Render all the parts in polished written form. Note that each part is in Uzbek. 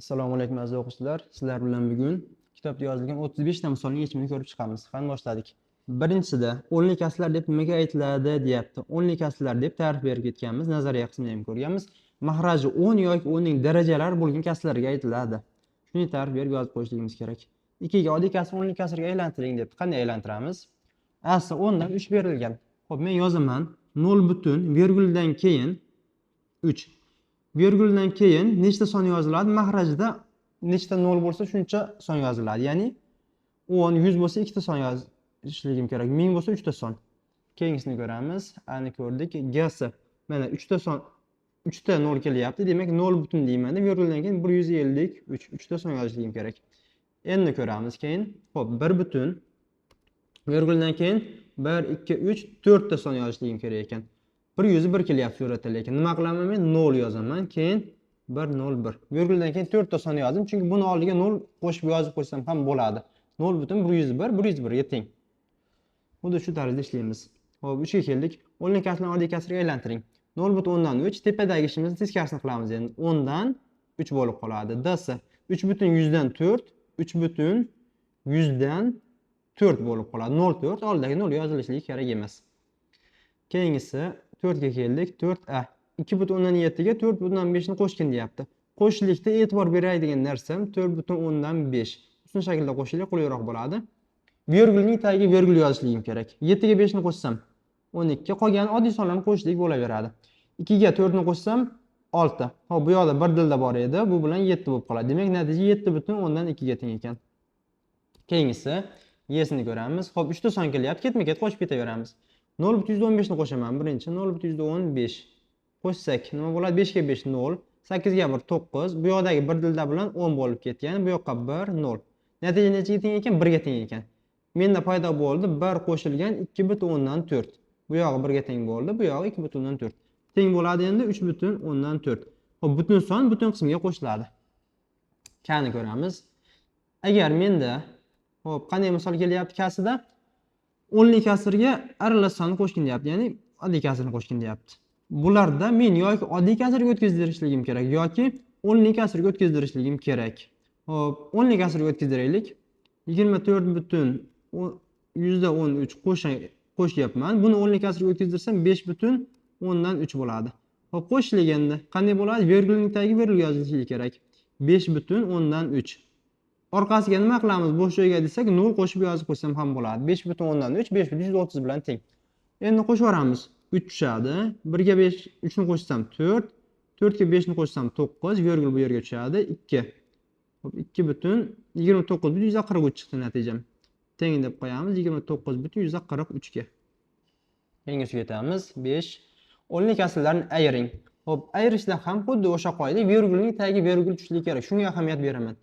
Assalomu alaykum aziz o'quvchilar. Sizlar bilan bugun kitobda yozilgan 35 ta misolning yechimini ko'rib chiqamiz. Qani boshladik. Birinchisida o'nli kasrlar deb nimaga aytiladi deyapti. O'nli kasrlar deb ta'rif berib ketganmiz. Nazariya qismida ham ko'rganmiz. Mahraji 10 yoki 10 ning darajalari bo'lgan kasrlarga aytiladi. Shuni ta'rif berib yozib qo'yishligimiz kerak. 2 ga oddiy kasr o'nli kasrga aylantiring deb. Qanday aylantiramiz? Asli 10 dan 3 berilgan. Xo'p, men yozaman. 0 butun virguldan keyin 3. Virguldan keyin nechta son yoziladi? Mahrajda nechta 0 bo'lsa shuncha son yoziladi. Ya'ni 10, 100 bo'lsa 2 ta son yozishligim kerak. 1000 bo'lsa 3 ta son. Keyingisini ko'ramiz. Ani ko'rdik. G'si. Mana 3 ta son 3 ta 0 kelyapti. Demak 0 butun deyman. Virguldan keyin 153 3 ta son yozishligim kerak. Endi ko'ramiz keyin. Xo'p, 1 butun virguldan keyin 1 2 3 4 ta son yozishligim kerak ekan. 101 kelyapti suratda, lekin nima qilaman men? 0 yozaman, keyin 101. Virguldan keyin 4 ta son yozdim, chunki buni oldiga 0 qo'shib yozib qo'ysam ham bo'ladi. 0.101 ga teng. Xuddi shu tarzda ishlaymiz. Xo'p, 3 ga keldik. O'nli kasrni oddiy kasrga aylantiring. 0.3 tepadagi ishimizni teskarisini qilamiz endi. 10 dan 3 bo'lib qoladi. D'si 3.100 dan 4, 3.100 dan 4 bo'lib qoladi. 0.4 oldidagi 0 yozilishligi kerak emas. Keyingisi 4 ga keldik. 4a 2.7 ga 4.5 ni qo'shgin deyapti. Qo'shishlikda e'tibor beradigan narsam 4.5. Usul shaklda qo'shishlik qulayroq bo'ladi. Virgulning tagiga virgul yozishligim kerak. 7 ga 5 ni qo'shsam 12, qolgan oddiy sonlarni qo'shishlik bo'laveradi. 2 ga 4 ni qo'shsam 6. Xo'p, bu yoqda bir dilda bor edi, bu bilan 7 bo'lib qoladi. Demak, natija 7.2 ga teng ekan. Keyingisi y'sini ko'ramiz. Xo'p, 3 ta son kelyapti. Ketma-ket qo'shib ketaveramiz. 0.115 ni qo'shaman. Birinchi 0.115 qo'shsak nima bo'ladi? 5 ga 5 0, 8 ga 1 9. Bu yoqdagi bir dilda bilan 10 bo'lib ketdi. Ya'ni bu yoqqa 1 0. Natija nechaga teng ekan? 1 ga teng ekan. Menda paydo bo'ldi 1 qo'shilgan 2.4. Bu yog'i 1 ga teng bo'ldi, bu yog'i 2.4. Teng bo'ladi endi 3.4. Xo'p, butun son butun qismiga qo'shiladi. Kani ko'ramiz. Agar menda xo'p, qanday misol kelyapti kasrda? O'nli kasrga aralash sonni qo'shgin deyapti, ya'ni oddiy kasrni qo'shgin deyapti. Bularda men yoki oddiy kasrga o'tkazdirishligim kerak yoki o'nli kasrga o'tkazdirishligim kerak. Xo'p, o'nli kasrga o'tkazdiraylik. 24.13 qo'shyapman. Buni o'nli kasrga o'tkazdirsam 5.3 bo'ladi. Xo'p, qo'shishlik endi qanday bo'ladi? Virgulning tagiga virgul yozilishi kerak. 5.3. Orqasiga nima qilamiz? Bo'sh joyga desak 0 qo'shib yozib qo'ysam ham bo'ladi. 5.3 5.130 bilan teng. Endi qo'shaveramiz. 3 tushadi. 1 ga 5 3 ni qo'shsam 4, 4 ga 5 ni qo'shsam 9, virgul bu yerga tushadi 2. Xo'p, 2.29.143 chiqdi natijam. Teng deb qo'yamiz 29.143 ga. Keyingisiga o'tamiz. 5. O'nli kasrlarni ayiring. Xo'p, ayirishda ham xuddi o'sha qoida, virgulning tagiga virgul tushishligi kerak. Shunga ahamiyat beraman.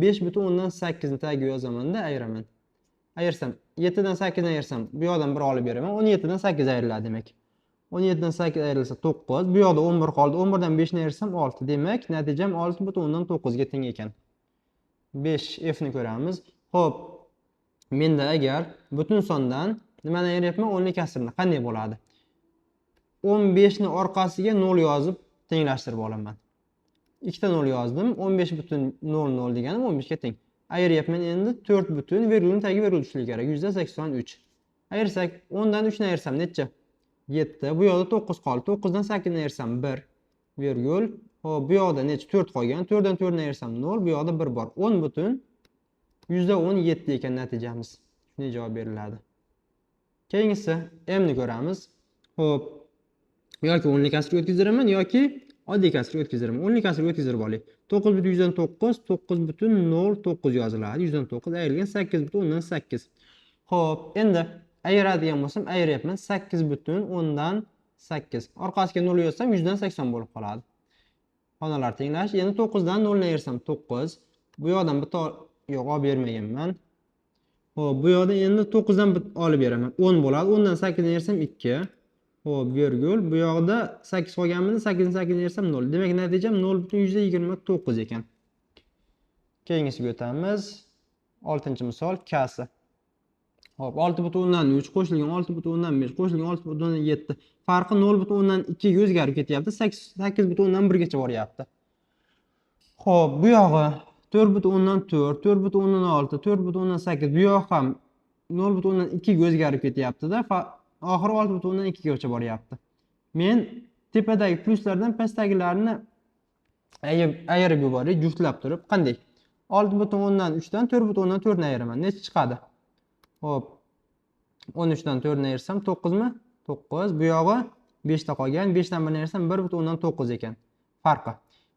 5.8 ni tagiga yozaman-da, ayiraman. Ayirsam 7 dan 8 ni ayirsam bu yoqdan 1 olib beraman. 17 dan 8 ayriladi demak. 17 dan 8 ayrilsa 9, bu yoqda 11 qoldi. 11 dan 5 ni ayirsam 6. Demak, natijam 6.9 ga teng ekan. 5 f ni ko'ramiz. Xo'p, menda agar butun sondan nimani ayiryapman? O'nli kasrni qanday bo'ladi? 15 ni orqasiga 0 yozib tenglashtirib olaman. 2 ta 0 yozdim. 15.00 degani 15 ga teng. Ayiryapman endi 4 butun virgulning tagiga virgul tushishligi kerak. 183. Ayirsak 10 dan 3 ni ayirsam necha? 7. Bu yoqda 9 qoldi. 9 dan 8 ni ayirsam 1 virgul. Xo'p, bu yoqda necha? 4 qolgan. 4 dan 4 ni ayirsam 0. Bu yoqda 1 bor. 10 butun 117 ekan natijamiz. Shunday javob beriladi. Keyingisi m ni ko'ramiz. Xo'p, yoki o'nli kasrga o'tkaziraman yoki oddiy kasrga o'tkaziraman. O'nli kasrga o'tkazirib olaylik. 9.109 9.09 yoziladi. 109 ayrilgan 8.8. Xo'p, endi ayiradigan bo'lsam ayiryapman. 8.8. Orqasiga 0 yozsam 100 dan 80 bo'lib qoladi. Xonalar tenglash. Endi 9 dan 0 ni ayirsam 9. Bu yoqdan bitta yo'q olib bermaganman. Xo'p, bu yoqda endi 9 dan olib beraman. 10 bo'ladi. 10 dan 8 ni ayirsam 2. Xo'p, virgul. Bu yoqda 8 qolganmidi? 8 dan 8 ni ayirsam 0. Demak, natijam 0.129 ekan. Keyingisiga o'tamiz. 6-misol kasi. Xo'p, 6.3 qo'shilgan 6.5 qo'shilgan 6.7. Farqi 0.2 ga o'zgarib ketyapti. 8.1 gacha boryapti. Xo'p, bu yog'i 4,4, 4,6, 4,8, bu yoq ham 0,2 ga o'zgarib ketyapti-da, oxiri 6,2 gacha boryapti. Men tepadagi plyuslardan pastdagilarni ayirib yuboray, juftlab turib. Qanday? 6,3 dan 4,4 ni ayiraman. Necha chiqadi? Xo'p, 13 dan 4 ni ayirsam 9 mi? 9. Bu yog'i 5 ta qolgan. 5 dan 1 ni ayirsam 1,9 ekan. Farqi.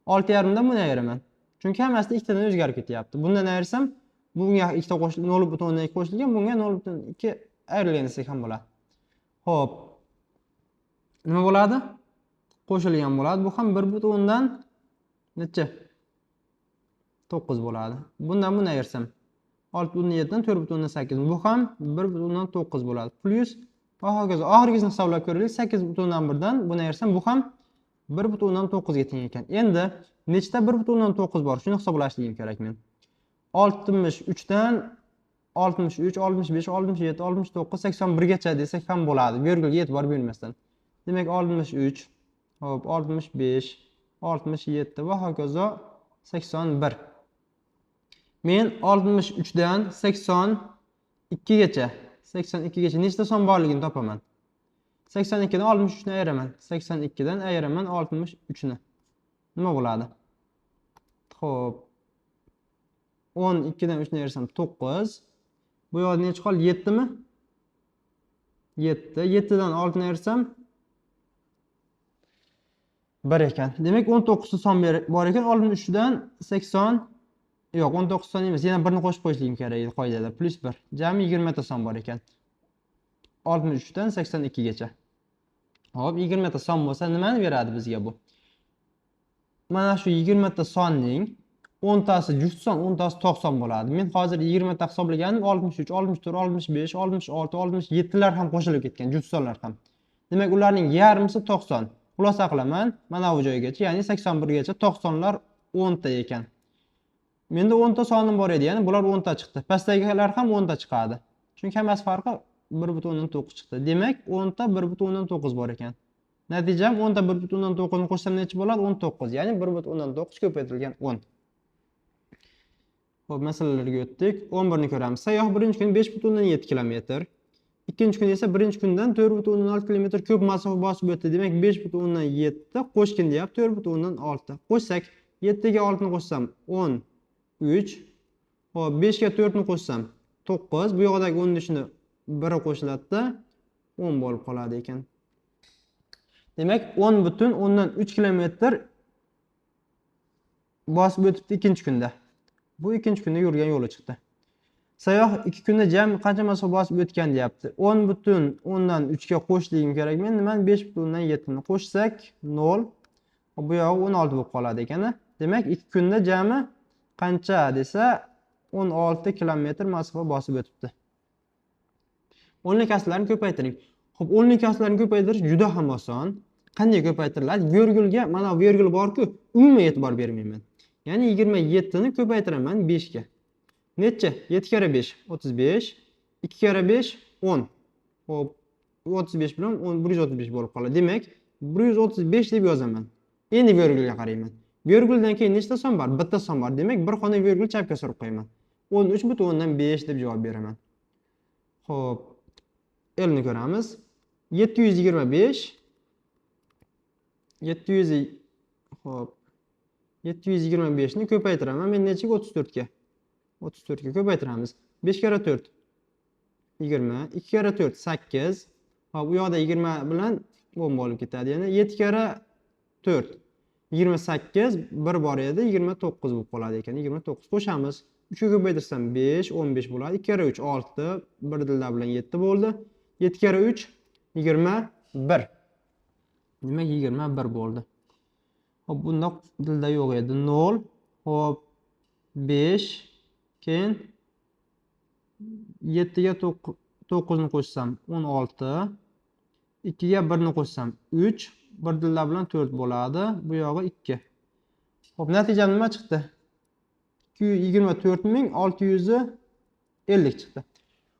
6,5 dan buni ayiraman. Chunki hammasida ikkitadan o'zgarib ketyapti. Bundan ayirsam, bunga ikkita qo'shilgan 0,2 qo'shilgan, bunga 0,2 ayrilgan desak ham bo'ladi. Xo'p. Nima bo'ladi? Qo'shilgan bo'ladi. Bu ham 1 dan necha? 9 bo'ladi. Bundan buni ayirsam 6,7 dan 4,8. Bu ham 1,9 bo'ladi. Plus va hokazo. Oxirgisini hisoblab ko'raylik. 8,1 dan buni ayirsam bu ham 1,9 ga teng ekan. Endi nechta 1,9 bor? Shuni hisoblashligim kerak men. 63 dan 63, 65, 67, 69, 81 gacha desak ham bo'ladi. Virgulga e'tibor bermasdan. Demak 63, hop 65, 67 va hokazo 81. Men 63 dan 82 gacha, 82 gacha nechta son borligini topaman. 82 dan 63 ni ayiraman. 82 dan ayiraman 63 ni. Nima bo'ladi? Xo'p. 12 dan 3 ni ayirsam 9. Bu yoqda necha qoldi? 7 mi? 7. 7 dan 6 ni ayirsam 1 ekan. Demak 19 ta son bor ekan. 63 dan 80 yo'q, 19 son emas. Yana 1 ni qo'shib qo'yishligim kerak edi qoidada. Plus 1. Jami 20 ta son bor ekan. 63 dan 82 gacha. Hop, 20 ta son bo'lsa nimani beradi bizga bu? Mana shu 20 ta sonning 10 tasi juft son, 10 tasi 90 bo'ladi. Men hozir 20 ta hisoblaganim 63, 64, 65, 66, 67 lar ham qo'shilib ketgan, juft sonlar ham. Demak, ularning yarmisi 90. Xulosa qilaman, mana bu joygacha, ya'ni 81 gacha 90 lar 10 ta ekan. Menda 10 ta sonim bor edi, ya'ni bular 10 ta chiqdi. Pastdagilar ham 10 ta chiqadi. Chunki hammasi farqi 1,9 chiqdi. Demak, 10 ta 1,9 bor ekan. Natijam 10 ta 1,9 ni qo'shsam necha bo'ladi? 19. Ya'ni 1,9 ko'paytirilgan 10. Xo'p, masalalarga o'tdik. 11 ni ko'ramiz. Sayyoh birinchi kun 5,7 kilometr. Ikkinchi kun esa birinchi kundan 4,6 kilometr ko'p masofa bosib o'tdi. Demak, 5,7 qo'shgin deyapti 4,6. Qo'shsak, 7 ga 6 ni qo'shsam 13. Xo'p, 5 ga 4 ni qo'shsam 9. Bu yoqdagi 13 ni 1 qo'shiladi-da 10 bo'lib qoladi ekan. Demak, 10,3 kilometr bosib o'tibdi ikkinchi kunda. Bu ikkinchi kunda yurgan yo'li chiqdi. Sayyoh 2 kunda jami qancha masofa bosib o'tgan deyapti. 10,3 ga qo'shishligim kerak. Men nimani 5,7 ni qo'shsak 0. Bu yog'i 16 bo'lib qoladi ekan. Demak, 2 kunda jami qancha desa 16 kilometr masofa bosib o'tibdi. O'nli kasrlarni ko'paytiring. Xo'p, o'nli kasrlarni ko'paytirish juda ham oson. Qanday ko'paytiriladi? Virgulga, mana virgul bor-ku, umuman e'tibor bermayman. Ya'ni 27 ni ko'paytiraman 5 ga. Necha? 7 kere 5 35, 2 kere 5 10. Xo'p, 35 bilan 135 bo'lib qoladi. Demak, 135 deb yozaman. Endi virgulga qarayman. Virguldan keyin nechta son bor? Bitta son bor. Demak, bir xona virgul chapga surib qo'yaman. 13,5 deb javob beraman. Xo'p, elni ko'ramiz. 725 xo'p 725 ni ko'paytiraman. Men nechaga? 34 ga. 34 ga ko'paytiramiz. 5 kere 4 20, 2 kere 4 8. Hop, bu yoqda 20 bilan 10 bo'lib ketadi. Ya'ni 7 kere 4 28, 1 bor edi, 29 bo'lib qoladi ekan. 29 qo'shamiz. 3 ga ko'paytirsam 5, 15 bo'ladi. 2 kere 3 6, 1 dillar bilan 7 bo'ldi. 7 kere 3 21. Demak, 21 bo'ldi. Hop, bunda dilda yo'q edi. 0. Hop, 5 keyin 7 ga 9 ni qo'shsam 16. 2 ga 1 ni qo'shsam 3. 1 dillar bilan 4 bo'ladi. Bu yog'i 2. Hop, natijam nima chiqdi? 224,650 chiqdi.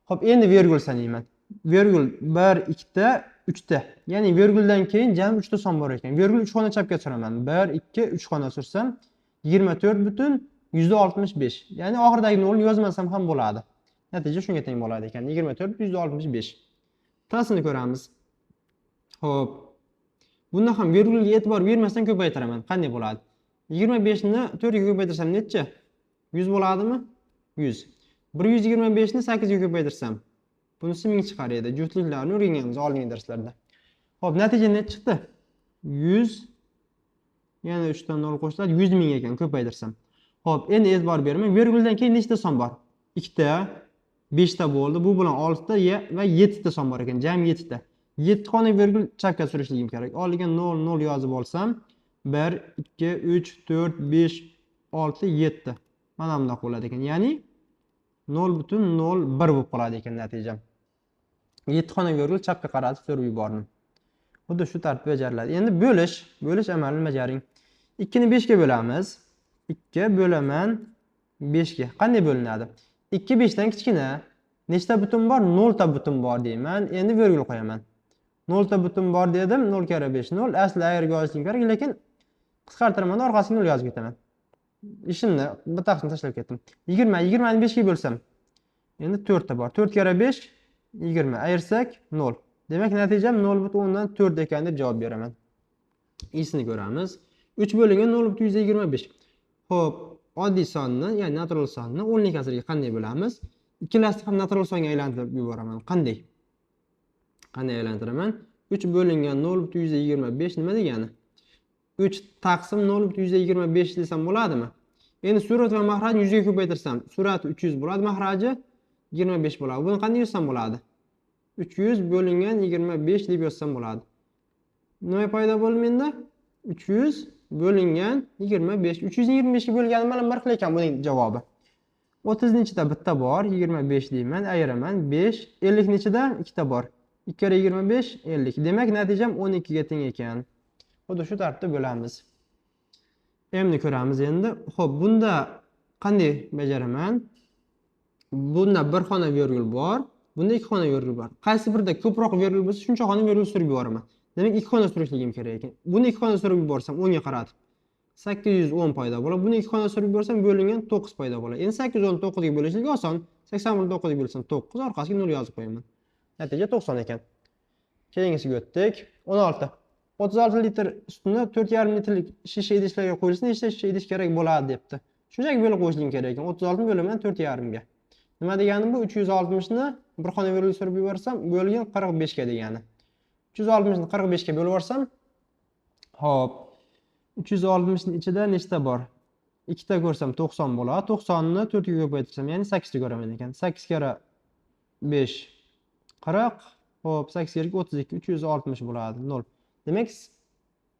Hop, endi virgul sanayman. Virgul 1, 2 ta, 3 ta. Ya'ni virguldan keyin jami 3 ta son bor ekan. Virgul 3 xona chapga suraman. 1, 2, 3 xona sursam, 24,65. Ya'ni oxiridagi 0 yozmasam ham bo'ladi. Natija shunga teng bo'ladi ekan. 24,65. Tasini ko'ramiz. Xo'p. Bunda ham virgulga e'tibor bermasdan ko'paytiraman. Qanday bo'ladi? 25 ni 4 ga ko'paytirsam necha? 100 bo'ladimi? 100. 125 ni 8 ga ko'paytirsam bunisi 1000 chiqar edi. Juftliklarni o'rganganmiz oldingi darslarda. Xo'p, natija necha chiqdi? 100 yana 3 dan 0 qo'shiladi, 100 ming ekan ko'paytirsam. Xo'p, endi e'tibor beraman. Virguldan keyin nechta son bor? 2 ta, 5 ta bo'ldi. Bu bilan 6 ta va 7 ta son bor ekan. Jami 7 ta. 7 xona virgul chapga surishligim kerak. Oldiga 0 0 yozib olsam, 1 2 3 4 5 6 7. Mana bunday bo'ladi ekan. Ya'ni 0,01 bo'lib qoladi ekan natijam. 7 xona virgul chapga qaratib surib yubordim. Xuddi shu tartibda bajariladi. Endi bo'lish amalini bajaring. 2 ni 5 ga bo'lamiz. 2 bo'laman 5 ga. Qanday bo'linadi? 2 5 dan kichkina. Nechta butun bor? 0 ta butun bor deyman. Endi virgul qo'yaman. 0 ta butun bor dedim. 0 kara 5 0. Asli ayirga yozishim kerak, lekin qisqartiraman, orqasiga 0 yozib ketaman. Ishimni bittaqisini tashlab ketdim. 20 ni 5 ga bo'lsam. Endi 4 ta bor. 4 kara 5 20. Ayirsak 0. Demak, natijam 0,4 ekan deb javob beraman. Isini ko'ramiz. 3 bo'lingan 0,125. Xo'p, oddiy sonni, ya'ni natural sonni 10 lik asrga qanday bo'lamiz? Ikkalasini ham natural songa aylantirib yuboraman. Qanday? Qanday aylantiraman? 3 bo'lingan 0,125 nima degani? 3 taqsim 0,125 desam bo'ladimi? Endi surat va mahrajni 100 ga ko'paytirsam, surati 300 bo'ladi, mahraji 25 bo'ladi. Buni qanday yozsam bo'ladi? 300 bo'lingan 25 deb yozsam bo'ladi. Nima paydo bo'ldi menda? 300 bo'lingan 25. 325 ga bo'lgani mana 1 xil ekan buning javobi. 30 ni ichida bitta bor, 25 deyman, ayiraman, 5. 50 ni ichida ikkita bor. 2 kere 25 50. Demak, natijam 12 ga teng ekan. Xuddi shu tartibda bo'lamiz. Endi ko'ramiz endi. Xo'p, bunda qanday bajaraman? Bunda bir xona virgul bor. Bunda 2 xona virgul bor. Qaysi birida ko'proq virgul bo'lsa, shuncha xona virgul surib yuboraman. Demak, 2 xona surishligim kerak ekan. Buni 2 xona surib yuborsam 10 ga qaratib 810 paydo bo'ladi. Buni 2 xona surib yuborsam bo'lingan 9 paydo bo'ladi. Endi 810 9 ga bo'lishlik oson. 80 9 ga bo'lsam 9, orqasiga 0 yozib qo'yaman. Natija 90 ekan. Keyingisiga o'tdik. 16. 36 litr sutni 4,5 litrlik shisha idishlarga qo'yilsa, nechta shisha idish kerak bo'ladi debdi. Shunchaki bo'lib qo'yishim kerak ekan. 36 bo'laman 4,5 ga. Nima degani bu? 360 ni bir xona virgul surib yuborsam, bo'lgan 45 ga degani. 360 ni 45 ga bo'lib yuborsam, hop. 360 ni ichida nechta bor? 2 ta ko'rsam 90 bo'ladi. 90 ni 4 ga ko'paytirsam, ya'ni 8 ta ko'raman ekan. 8 kara 5 40. Hop, 8 kere 32 360 bo'ladi. 0. Demak,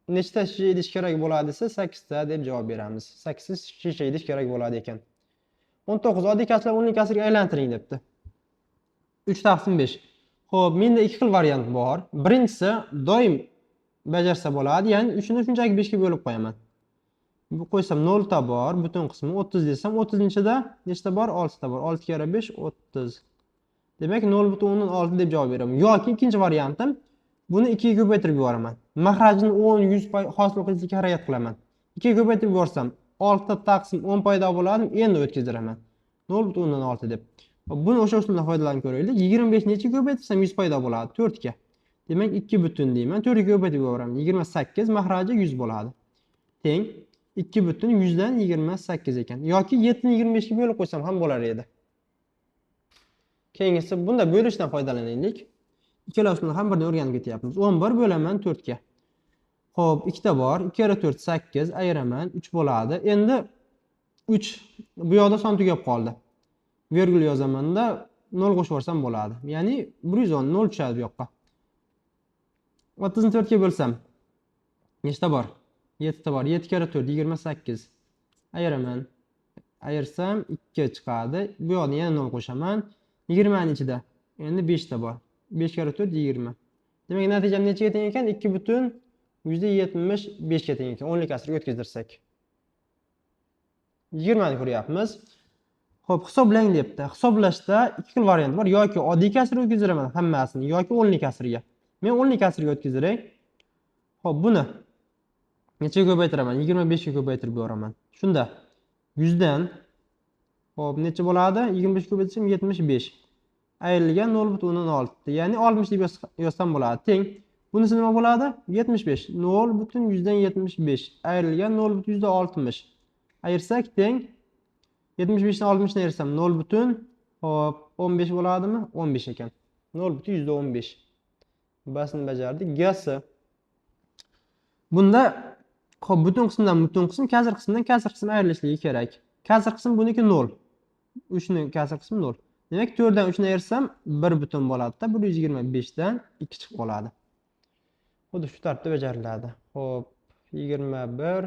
nechta shisha idish kerak bo'ladi desa 8 ta deb javob beramiz. 8 shisha idish kerak bo'ladi ekan. 19. Oddiy kasrlar 10 lik kasrga aylantiring debdi. 3 taqsim 5. Xo'p, menda 2 xil variant bor. Birinchisi doim bajarsa bo'ladi, ya'ni 3 ni shunchaki 5 ga bo'lib qo'yaman. Bu qo'ysam 0 ta bor, butun qismi 30 desam, 30 ichida nechta bor? 6 ta bor. 6 kere 5 30. Demak, 0,6 deb javob beraman. Yoki ikkinchi variantim, buni 2 ga ko'paytirib yuboraman. Mahrajni 10 100 hosil qilishga harakat qilaman. 2 ga ko'paytirib yuborsam, 6 taqsim 10 paydo bo'ladi, endi o'tkaziraman. 0,6 deb. Buni o'sha usuldan foydalanib ko'raylik. 25 necha ko'paytirsam 100 paydo bo'ladi? 4 ga. Demak, 2 butun deyman. 4 ga ko'paytirib yuboraman. 28 mahraji 100 bo'ladi. Teng 2 butun 100 dan 28 ekan. Yoki 7 ni 25 ga bo'lib qo'ysam ham bo'lar edi. Keyingisi bunda bo'lishdan foydalanaylik. Ikkala usulni ham birdan o'rganib ketyapmiz. 11 bo'laman 4 ga. Xo'p, 2 ta bor. 2 kere 4 8, ayiraman 3 bo'ladi. Endi 3 bu yoqda son tugab qoldi. Virgul yozaman-da 0 qo'shib yuborsam bo'ladi. Ya'ni 110 0 tushadi bu yoqqa. 30 ni 4 ga bo'lsam nechta bor? 7 ta bor. 7 kere 4 28. Ayiraman. Ayirsam 2 chiqadi. Bu yoqda yana 0 qo'shaman. 20 ni ichida endi 5 ta bor. 5 kere 4 20. Demak, natijam nechaga teng ekan? 2,75 ga teng ekan. 10 lik asrga o'tkazdirsak. 20 ni ko'ryapmiz. Xo'p, hisoblang debdi. Hisoblashda 2 xil variant bor. Yoki oddiy kasrga o'tkaziraman hammasini, yoki 10 lik asrga. Men 10 lik asrga o'tkaziray. Xo'p, buni nechaga ko'paytiraman? 25 ga ko'paytirib yuboraman. Shunda 100 dan hop necha bo'ladi? 25 ko'paytirsam 75. Ayrilgan 0,6. Ya'ni 60 deb yozsam bo'ladi. Teng. Bunisi nima bo'ladi? 75. 0,175 ayrilgan 0,60. Ayirsak teng 75 dan 60 ni ayirsam 0,15 bo'ladimi? 15 ekan. 0,15. Basni bajardik. Gasi. Bunda hop butun qismdan butun qism, kasr qismdan kasr qism ayrilishligi kerak. Kasr qism buniki 0. 3 ni kasr qismi 0. Demak 4 dan 3 ni ayirsam 1 butun bo'ladi-da, 125 dan 2 chiqib qoladi. Xuddi shu tartibda bajariladi. Hop, 21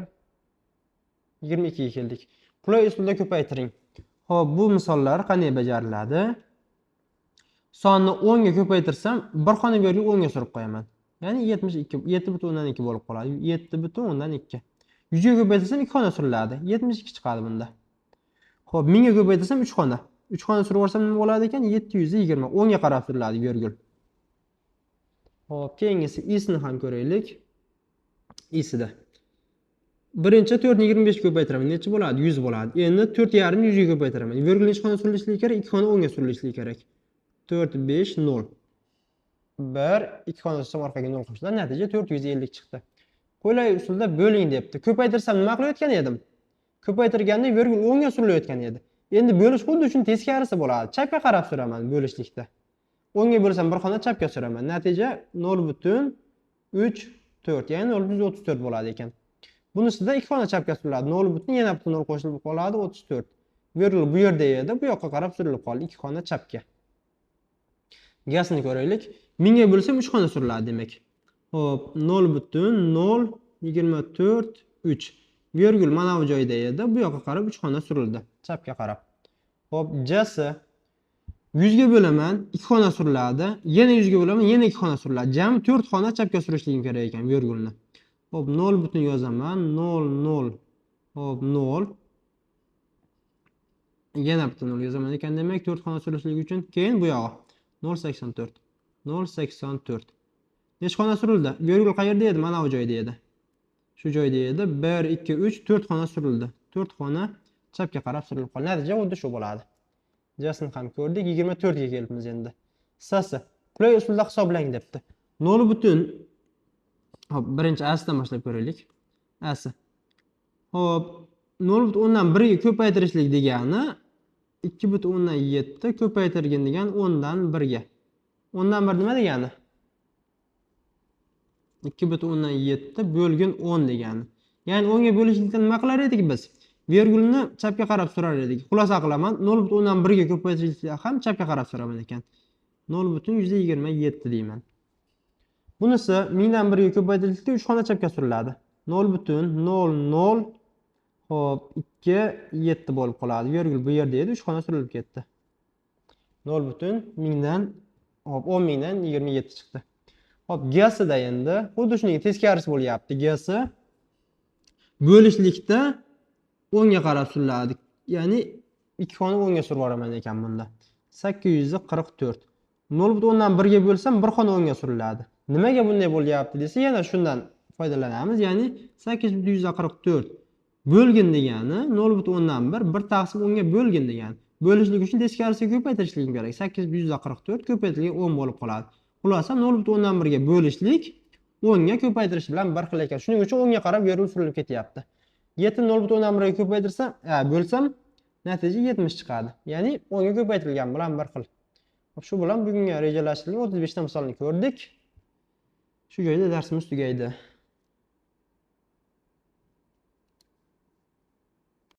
22 ga keldik. Qulay usulda ko'paytiring. Hop, bu misollar qanday bajariladi? Sonni 10 ga ko'paytirsam, bir xona virgul 10 ga surib qo'yaman. Ya'ni 72, 7,2 bo'lib qoladi. 7,2. 100 ga ko'paytirsam 2 xona suriladi. 72 chiqadi bunda. Xo'p, 1000 ga ko'paytirsam 3 xona. 3 xona surib olsam nima bo'ladi ekan? 720. 10 ga qarab suriladi virgul. Xo'p, keyingisi isni ham ko'raylik. Isida. Birinchi 4 ni 25 ga ko'paytiraman. Necha bo'ladi? 100 bo'ladi. Endi 4,5 ni 100 ga ko'paytiraman. Virgul necha xona surilishligi kerak? 2 xona 10 ga surilishligi kerak. 4, 5, 0. 1, 2 xona sursam orqaga 0 qo'shiladi. Natija 450 chiqdi. Qulay usulda bo'ling debdi. Ko'paytirsam nima qilayotgan edim? Ko'paytirganda virgul 10 ga surilayotgan edi. Endi bo'lish xuddi shuni teskarisi bo'ladi. Chapga qarab suraman bo'lishlikda. 10 ga bo'lsam bir xona chapga suraman. Natija 0,34, ya'ni 0,34 bo'ladi ekan. Bunisida 2 xona chapga suriladi. 0, yana bitta 0 qo'shilib qoladi 34. Virgul bu yerda edi, bu yoqqa qarab surilib qoldi 2 xona chapga. Gasini ko'raylik. 1000 ga bo'lsam 3 xona suriladi demak. Hop, 0,024 3. Virgul mana bu joyda edi, bu yoqqa qarab 3 xona surildi, chapga qarab. Hop, J'si 100 ga bo'laman, 2 xona suriladi. Yana 100 ga bo'laman, yana 2 xona suriladi. Jami 4 xona chapga surishligim kerak ekan virgulni. Hop, 0 butun yozaman. 0 0. Hop, 0. Yana bitta 0 yozaman ekan demak 4 xona surishligi uchun. Keyin bu yog'i 0,84. 0,84. Necha xona surildi? Virgul qayerda edi? Mana bu joyda edi. Shu joyda edi. 1 2 3 4 xona surildi. 4 xona chapga qarab surilib qoldi. Natija xuddi shu bo'ladi. J'sini ham ko'rdik. 24 ga kelibmiz endi. S'si qulay usulda hisoblang debdi. 0 butun. Hop, birinchi A'sidan boshlab ko'raylik. A'si. Hop, 0,10 dan 1 ga ko'paytirishlik degani 2,7 ko'paytirgin degan 10 dan 1 ga. 10 dan 1 nima degani? 2,7 bo'lgin 10 degani. Ya'ni 10 ga bo'lishlikdan nima qilar edik biz? Virgulni chapga qarab surar edik. Xulosa qilaman, 0,10 dan 1 ga ko'paytirishlikda ham chapga qarab suraman ekan. 0,127 deyman. Bunisi 1000 dan 1 ga ko'paytirishlikda 3 xona chapga suriladi. 0,00 hop 2 7 bo'lib qoladi. Virgul bu yerda edi, 3 xona surilib ketdi. 0,1000 dan hop 10.000 dan 27 chiqdi. Hop, G'sida endi xuddi shuning teskarisi bo'lyapti. G'si bo'lishlikda 10 ga qarab suriladi. Ya'ni 2 xona 10 ga surib yuboraman ekan bunda. 844. 0,10 dan 1 ga bo'lsam 1 xona 10 ga suriladi. Nimaga bunday bo'lyapti desa, yana shundan foydalanamiz. Ya'ni 844 bo'lgin degani 0,10 dan 1 taqsim 10 ga bo'lgin degani. Bo'lishlik uchun teskarisiga ko'paytirishlik kerak. 844 ko'paytirilgan 10 bo'lib qoladi. Xulosa 0,10 dan 1 ga bo'lishlik 10 ga ko'paytirish bilan bir xil ekan. Shuning uchun 10 ga qarab virgul surilib ketyapti. 7 0,10 dan 1 ga ko'paytirsam, bo'lsam natija 70 chiqadi. Ya'ni 10 ga ko'paytirilgan bilan bir xil. Shu bilan bugungi rejalashtirilgan 35 ta misolni ko'rdik. Shu joyda darsimiz tugaydi.